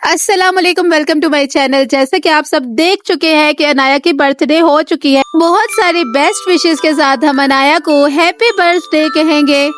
السلام علیکم، welcome to my channel. جیسا کہ آپ سب دیکھ چکے ہیں کہ انایا کی برتھ ڈے ہو چکی ہے، بہت ساری بیسٹ وشز کے ساتھ ہم انایا کو ہیپی برتھ ڈے کہیں گے۔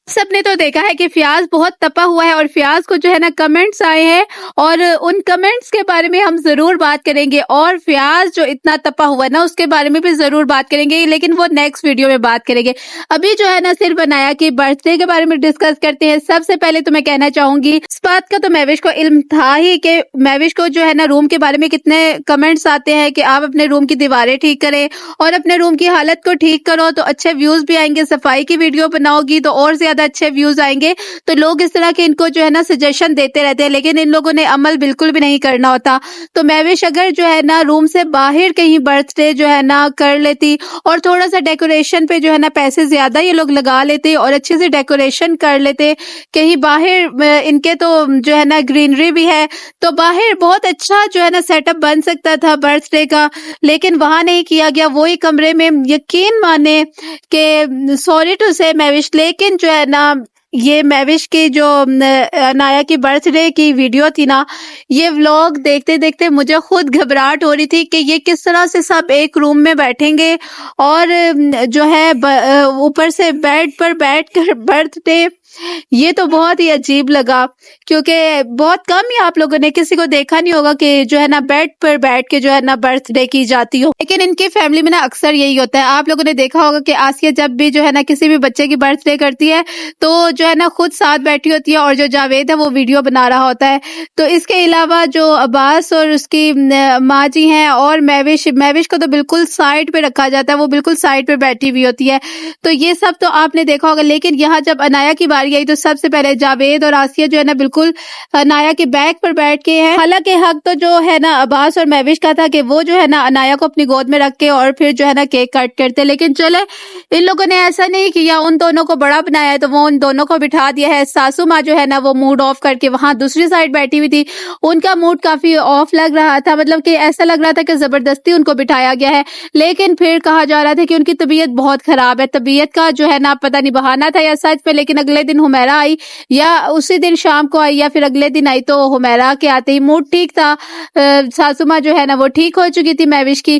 سب نے تو دیکھا ہے کہ فیاض بہت تپا ہوا ہے اور فیاض کو جو ہے نا کمنٹس آئے ہیں اور ان کمنٹس کے بارے میں ہم ضرور بات کریں گے، اور فیاض جو اتنا تپا ہوا ہے نا اس کے بارے میں بھی ضرور بات کریں گے، لیکن وہ نیکسٹ ویڈیو میں بات کریں گے۔ ابھی جو ہے نا صرف انایا کی برتھ ڈے کے بارے میں ڈسکس کرتے ہیں۔ سب سے پہلے تو میں کہنا چاہوں گی اس بات کا تو مہوش کو علم تھا ہی کہ مہوش کو جو ہے نا روم کے بارے میں کتنے کمنٹس آتے ہیں کہ آپ اپنے روم کی دیواریں ٹھیک کریں اور اپنے روم کی حالت کو ٹھیک کرو تو اچھے ویوز بھی آئیں گے، صفائی کی ویڈیو بناؤ گی تو اور زیادہ اچھے ویوز آئیں گے۔ تو لوگ اس طرح کے ان کو جو ہے نا سجیشن دیتے رہتے ہیں، لیکن ان لوگوں نے عمل بالکل بھی نہیں کرنا ہوتا۔ تو مہوش اگر جو ہے نا روم سے باہر کہیں برتھ ڈے جو ہے نا کر لیتی اور تھوڑا سا ڈیکوریشن پہ جو ہے نا پیسے زیادہ یہ لوگ لگا لیتے اور اچھے سے ڈیکوریشن کر لیتے، کہیں باہر ان کے تو جو ہے نا گرینری بھی ہے تو باہر بہت اچھا جو ہے نا سیٹ اپ بن سکتا تھا برتھ ڈے کا، لیکن وہاں نہیں کیا گیا، وہی کمرے میں۔ یقین مانے کہ سوری ٹو سے مہوش، لیکن جو ہے نا یہ مہوش کی جو انایا کی برتھ ڈے کی ویڈیو تھی نا، یہ ولاگ دیکھتے دیکھتے مجھے خود گھبراہٹ ہو رہی تھی کہ یہ کس طرح سے سب ایک روم میں بیٹھیں گے اور جو ہے اوپر سے بیڈ پر بیٹھ کر برتھ ڈے۔ یہ تو بہت ہی عجیب لگا، کیونکہ بہت کم ہی آپ لوگوں نے کسی کو دیکھا نہیں ہوگا کہ جو ہے نا بیڈ پر بیٹھ کے جو ہے نا برتھ ڈے کی جاتی ہو، لیکن ان کی فیملی میں نا اکثر یہی ہوتا ہے۔ آپ لوگوں نے دیکھا ہوگا کہ آسیہ جب بھی جو ہے نا کسی بھی بچے کی برتھ ڈے کرتی ہے تو جو ہے نا خود ساتھ بیٹھی ہوتی ہے اور جو جاوید ہے وہ ویڈیو بنا رہا ہوتا ہے۔ تو اس کے علاوہ جو عباس اور اس کی ماں جی ہیں اور مہوش کو تو بالکل سائڈ پہ رکھا جاتا ہے، وہ بالکل سائڈ پہ بیٹھی ہوئی ہوتی ہے۔ تو یہ سب تو آپ نے دیکھا ہوگا، لیکن یہاں جب انایا کی باری آئی تو سب سے پہلے جاوید اور آسیہ جو ہے نا بالکل انایا کے بیک پر بیٹھ کے ہیں۔ حالانکہ حق تو جو ہے نا عباس اور مہوش کا تھا کہ وہ جو ہے نا انایا کو اپنی گود میں رکھ کے اور پھر جو ہے نا کیک کٹ کرتے، لیکن چلے ان لوگوں نے ایسا نہیں کیا، ان دونوں کو بڑا بنایا ہے تو وہ ان دونوں کو بٹھا دیا ہے۔ ساسو ماں جو ہے نا وہ موڈ آف کر کے وہاں دوسری سائڈ بیٹھی ہوئی تھی، ان کا موڈ کافی آف لگ رہا تھا، مطلب کہ ایسا لگ رہا تھا کہ زبردستی ان کو بٹھایا گیا ہے، لیکن پھر کہا جا رہا تھا کہ ان کی طبیعت بہت خراب ہے۔ طبیعت کا جو ہے نا پتہ نہیں بہانہ تھا یا سچ میں، لیکن اگلے دن حمیرہ آئی یا اسی دن شام کو آئی یا پھر اگلے دن آئی تو حمیرہ کے آتے ہی موڈ ٹھیک تھا، ساسو ماں جو ہے نا وہ ٹھیک ہو چکی تھی مہوش کی۔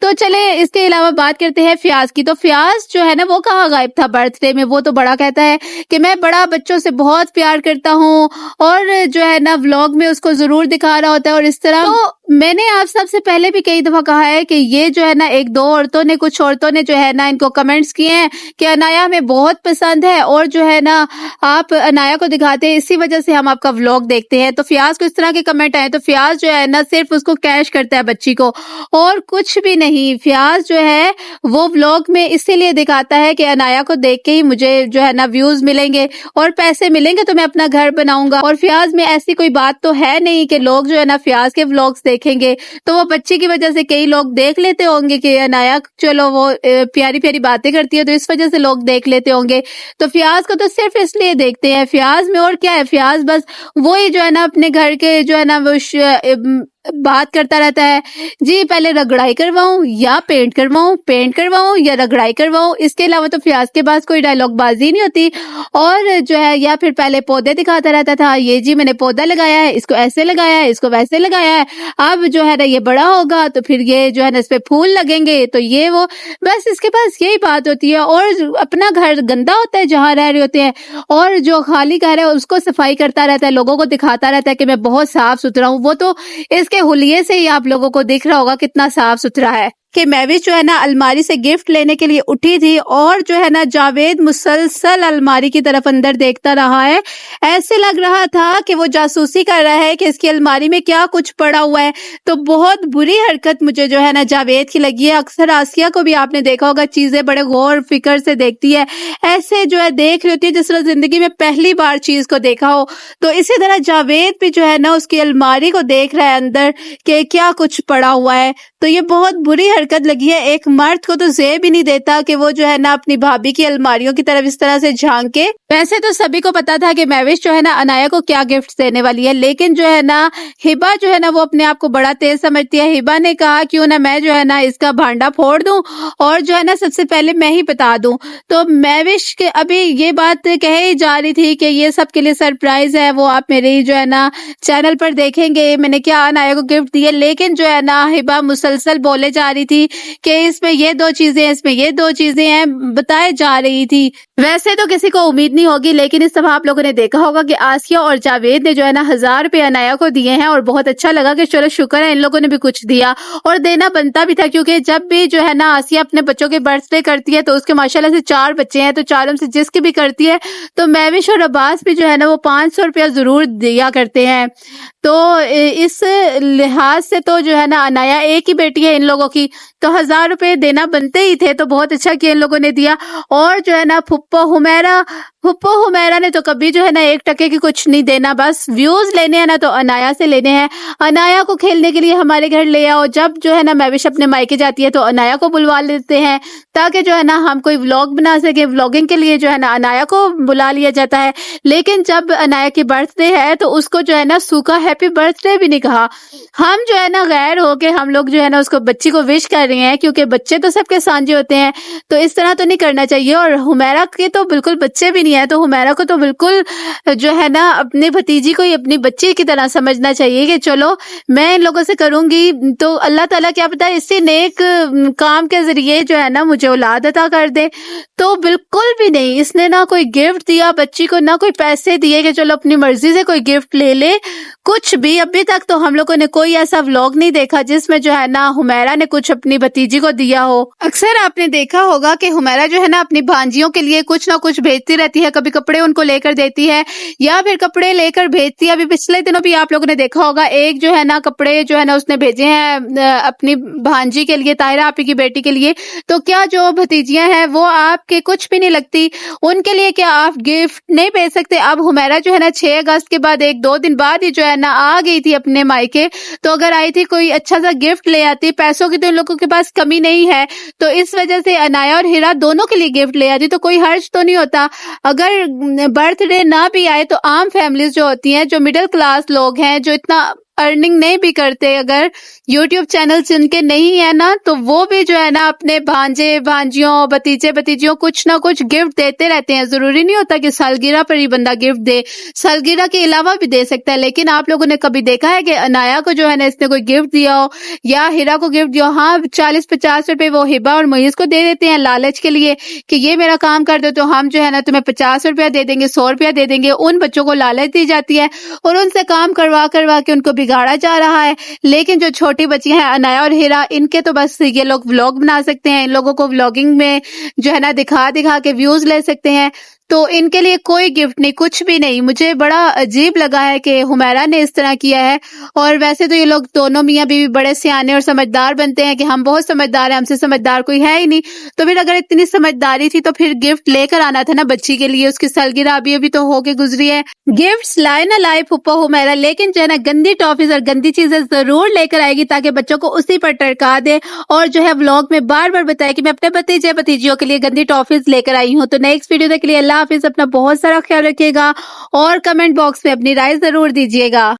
تو چلے اس کے علاوہ بات کرتے ہیں فیاض کی۔ تو فیاض جو ہے نا وہ کہاں غائب تھا برتھ ڈے میں، وہ تو بڑا کہتا ہے کہ میں بڑا بچوں سے بہت پیار کرتا ہوں اور جو ہے نا ولاگ میں اس کو ضرور دکھا رہا ہوتا ہے اور اس طرح۔ تو میں نے آپ سب سے پہلے بھی کئی دفعہ کہا ہے کہ یہ جو ہے نا ایک دو عورتوں نے کچھ عورتوں نے جو ہے نا ان کو کمنٹس کیے ہیں کہ انایا ہمیں بہت پسند ہے اور جو ہے نا آپ انایا کو دکھاتے ہیں، اسی وجہ سے ہم آپ کا ولاگ دیکھتے ہیں۔ تو فیاض کو اس طرح کے کمنٹ آئے تو فیاض جو ہے نا صرف اس کو کیش کرتا ہے بچی کو اور کچھ بھی نہیں۔ فیاض جو ہے وہ ولاگ میں اسی لیے دکھاتا ہے کہ انایا کو دیکھ کے ہی مجھے جو ہے نا ویوز ملیں گے اور پیسے ملیں گے تو میں اپنا گھر بناؤں گا، اور فیاض میں ایسی کوئی بات تو ہے نہیں کہ لوگ جو ہے نا فیاض کے ولاگس دیکھیں گے تو وہ بچی کی وجہ سے کئی لوگ دیکھ لیتے ہوں گے کہ انایا چلو وہ پیاری پیاری باتیں کرتی ہے تو اس وجہ سے لوگ دیکھ لیتے ہوں گے۔ تو فیاض کو تو صرف اس لیے دیکھتے ہیں، فیاض میں اور کیا ہے، فیاض بس وہی جو ہے نا اپنے گھر کے جو ہے نا وہ بات کرتا رہتا ہے، جی پہلے رگڑائی کرواؤں یا پینٹ کرواؤں یا رگڑائی کرواؤں، اس کے علاوہ تو فیاض کے پاس کوئی ڈائلاگ بازی نہیں ہوتی۔ اور جو ہے یا پھر پہلے پودے دکھاتا رہتا تھا، یہ جی میں نے پودا لگایا ہے، اس کو ایسے لگایا ہے، اس کو ویسے لگایا ہے، اب جو ہے نا یہ بڑا ہوگا تو پھر یہ جو ہے نا اس پہ پھول لگیں گے تو یہ وہ، بس اس کے پاس یہی بات ہوتی ہے۔ اور اپنا گھر گندا ہوتا ہے جہاں رہ رہے ہوتے ہیں اور جو خالی گھر ہے اس کو صفائی کرتا رہتا ہے، لوگوں کو دکھاتا رہتا ہے کہ میں بہت صاف ستھرا ہوں۔ وہ تو اس کے حلیے سے ہی آپ لوگوں کو دکھ رہا ہوگا کتنا صاف ستھرا ہے کہ مہوش جو ہے نا الماری سے گفٹ لینے کے لیے اٹھی تھی اور جو ہے نا جاوید مسلسل الماری کی طرف اندر دیکھتا رہا ہے، ایسے لگ رہا تھا کہ وہ جاسوسی کر رہا ہے کہ اس کی الماری میں کیا کچھ پڑا ہوا ہے۔ تو بہت بری حرکت مجھے جو ہے نا جاوید کی لگی ہے۔ اکثر آسیہ کو بھی آپ نے دیکھا ہوگا چیزیں بڑے غور فکر سے دیکھتی ہے، ایسے جو ہے دیکھ رہی ہوتی ہے جس طرح زندگی میں پہلی بار چیز کو دیکھا ہو، تو اسی طرح جاوید بھی جو ہے نا اس کی الماری کو دیکھ رہا ہے اندر کہ کیا کچھ پڑا ہوا ہے۔ تو یہ بہت بری حرکت لگی ہے، ایک مرد کو تو زیب ہی نہیں دیتا کہ وہ جو ہے نا اپنی بھابھی کی الماریوں کی طرف اس طرح سے جھانکے۔ ویسے تو سبھی کو پتا تھا کہ مہوش جو ہے نا انایا کو کیا گفٹ دینے والی ہے، لیکن جو ہے نا ہبا جو ہے نا وہ اپنے آپ کو بڑا تیز سمجھتی ہے۔ ہبا نے کہا کیوں نہ میں جو ہے نا اس کا بھانڈا پھوڑ دوں اور جو ہے نا سب سے پہلے میں ہی بتا دوں۔ تو مہوش کے ابھی یہ بات کہی جا رہی تھی کہ یہ سب کے لیے سرپرائز ہے، وہ آپ میرے جو ہے نا چینل پر دیکھیں گے میں نے کیا انایا کو گفٹ دی ہے، لیکن جو ہے نا ہبا مسلسل بولے جا رہی تھی کہ اس میں یہ 2 چیزیں، اس میں یہ 2 چیزیں ہیں، بتائے جا رہی تھی۔ ویسے تو کسی کو امید نہیں ہوگی، لیکن اس طرح آپ لوگوں نے دیکھا ہوگا کہ آسیہ اور جاوید نے جو ہے نا 1000 روپے انایا کو دیے ہیں اور بہت اچھا لگا کہ چلو شکر ہے ان لوگوں نے بھی کچھ دیا، اور دینا بنتا بھی تھا، کیونکہ جب بھی جو ہے نا آسیہ اپنے بچوں کے برتھ ڈے کرتی ہے تو اس کے ماشاءاللہ سے 4 بچے ہیں، تو چاروں سے جس کی بھی کرتی ہے تو مہوش اور عباس بھی جو ہے نا وہ 500 روپیہ ضرور دیا کرتے ہیں۔ تو اس لحاظ سے تو جو ہے نا انایا ایک ہی بیٹی ہے ان لوگوں کی، تو 1000 روپے دینا بنتے ہی تھے، تو بہت اچھا کیا ان لوگوں نے دیا۔ اور جو ہے نا پھپھو حمیرہ نے تو کبھی جو ہے نا 1 ٹکے کی کچھ نہیں دینا، بس ویوز لینے ہیں نا تو انایا سے لینے ہیں۔ انایا کو کھیلنے کے لیے ہمارے گھر لے آؤ، جب جو ہے نا مہوش اپنے مائکے جاتی ہے تو انایا کو بلوا لیتے ہیں تاکہ جو ہے نا ہم کوئی ولاگ بنا سکے، ولاگنگ کے لیے جو ہے نا انایا کو بلا لیا جاتا ہے۔ لیکن جب انایا کی برتھ ڈے ہے تو اس کو جو ہے نا سوکھا ہیپی برتھ ڈے بھی نہیں کہا۔ ہم جو ہے نا غیر ہو کے ہم لوگ جو ہے نا اس کو بچی کو وش کر رہے ہیں، کیونکہ بچے تو سب کے سانجے ہوتے ہیں، تو اس طرح تو نہیں کرنا چاہیے۔ اور حمیرہ کے تو بالکل بچے بھی نہیں ہے، تو حمیرہ کو تو بالکل جو ہے نا اپنی بھتیجی کو ہی اپنی بچی کی طرح سمجھنا چاہیے کہ چلو میں ان لوگوں سے کروں گی تو اللہ تعالیٰ کیا پتہ اسی نیک کام کے ذریعے جو ہے نا مجھے اولاد عطا کر دے۔ تو بالکل بھی نہیں، اس نے نہ کوئی گفٹ دیا بچی کو، نہ کوئی پیسے دیے کہ چلو اپنی مرضی سے کوئی گفٹ لے لے، کچھ بھی۔ ابھی تک تو ہم لوگوں نے کوئی ایسا ولاگ نہیں دیکھا جس میں جو ہے نا حمیرہ نے کچھ اپنی بھتیجی کو دیا ہو۔ اکثر آپ نے دیکھا ہوگا کہ حمیرہ جو ہے نا اپنی بھانجیوں کے لیے کچھ نہ کچھ بھیجتی رہتی ہے، کبھی کپڑے ان کو لے کر دیتی ہے یا پھر کپڑے لے کر بھیجتی ہے۔ ابھی پچھلے دنوں بھی آپ لوگوں نے دیکھا ہوگا ایک جو ہے نا کپڑے جو ہے نا اس نے بھیجے ہیں اپنی بھانجی کے لیے، طاہرہ آپی کی بیٹی کے لیے۔ تو کیا جو بھتیجیاں ہیں وہ آپ کے کچھ بھی نہیں لگتی، ان کے لیے کیا آپ گفٹ نہیں بھیج سکتے؟ اب حمیرہ جو ہے نا 6 اگست کے بعد 1-2 دن بعد ہی جو ہے نا آ گئی تھی اپنے مائکے، تو اگر آئی تھی کوئی اچھا سا گفٹ لے آتی، پیسوں کی تو ان لوگوں کے پاس کمی نہیں ہے، تو اس وجہ سے انایا اور ہیرا دونوں کے لیے گفٹ لے آتی تو کوئی حرج تو نہیں ہوتا۔ اگر برتھ ڈے نہ بھی آئے تو عام فیملیز جو ہوتی ہیں، جو مڈل کلاس لوگ ہیں، جو اتنا ارننگ نہیں بھی کرتے، اگر یوٹیوب چینل جن کے نہیں ہے نا، تو وہ بھی جو ہے نا اپنے بھانجے بھانجیوں بھتیجے بھتیجیوں کچھ نہ کچھ گفٹ دیتے رہتے ہیں۔ ضروری نہیں ہوتا کہ سالگرہ پر ہی بندہ گفٹ دے، سالگرہ کے علاوہ بھی دے سکتا ہے۔ لیکن آپ لوگوں نے کبھی دیکھا ہے کہ انایا کو جو ہے نا اس نے کوئی گفٹ دیا ہو یا ہیرا کو گفٹ دیا ہو؟ ہاں 40-50 روپے وہ ہبا اور معیز کو دے دیتے ہیں لالچ کے لیے کہ یہ میرا کام کر دو تو ہم جو ہے نا تمہیں 50 روپیہ دے دیں گے، 100 روپیہ دے دیں گے۔ ان بچوں کو لالچ دی جاتی ہے اور ان سے کام کروا کے ان کو بگاڑا جا رہا ہے۔ لیکن جو چھوٹی بچی ہیں انایا اور ہیرا، ان کے تو بس یہ لوگ ولاگ بنا سکتے ہیں، ان لوگوں کو ولاگنگ میں جو ہے نا دکھا کے ویوز لے سکتے ہیں، تو ان کے لیے کوئی گفٹ نہیں، کچھ بھی نہیں۔ مجھے بڑا عجیب لگا ہے کہ حمیرہ نے اس طرح کیا ہے۔ اور ویسے تو یہ لوگ دونوں میاں بیوی بڑے سیانے اور سمجھدار بنتے ہیں کہ ہم بہت سمجھدار ہیں، ہم سے سمجھدار کوئی ہے ہی نہیں، تو پھر اگر اتنی سمجھداری تھی تو پھر گفٹ لے کر آنا تھا نا بچی کے لیے، اس کی سالگرہ ابھی تو ہو کے گزری ہے۔ گفٹس لائے نہ لائے پھپھو حمیرہ، لیکن جو ہے نا گندی ٹافیز اور گندی چیزیں ضرور لے کر آئے گی تاکہ بچوں کو اسی پر ٹرکا دے اور جو ہے ولاگ میں بار بار بتائے کہ میں اپنے بھتیجے بھتیجیوں کے لیے گندی ٹافیز لے کر آئی ہوں۔ تو نیکسٹ ویڈیو دیکھ کے لیے اللہ حافظ، اپنا بہت سارا خیال رکھیے گا اور کمنٹ باکس میں اپنی رائے ضرور دیجیے گا۔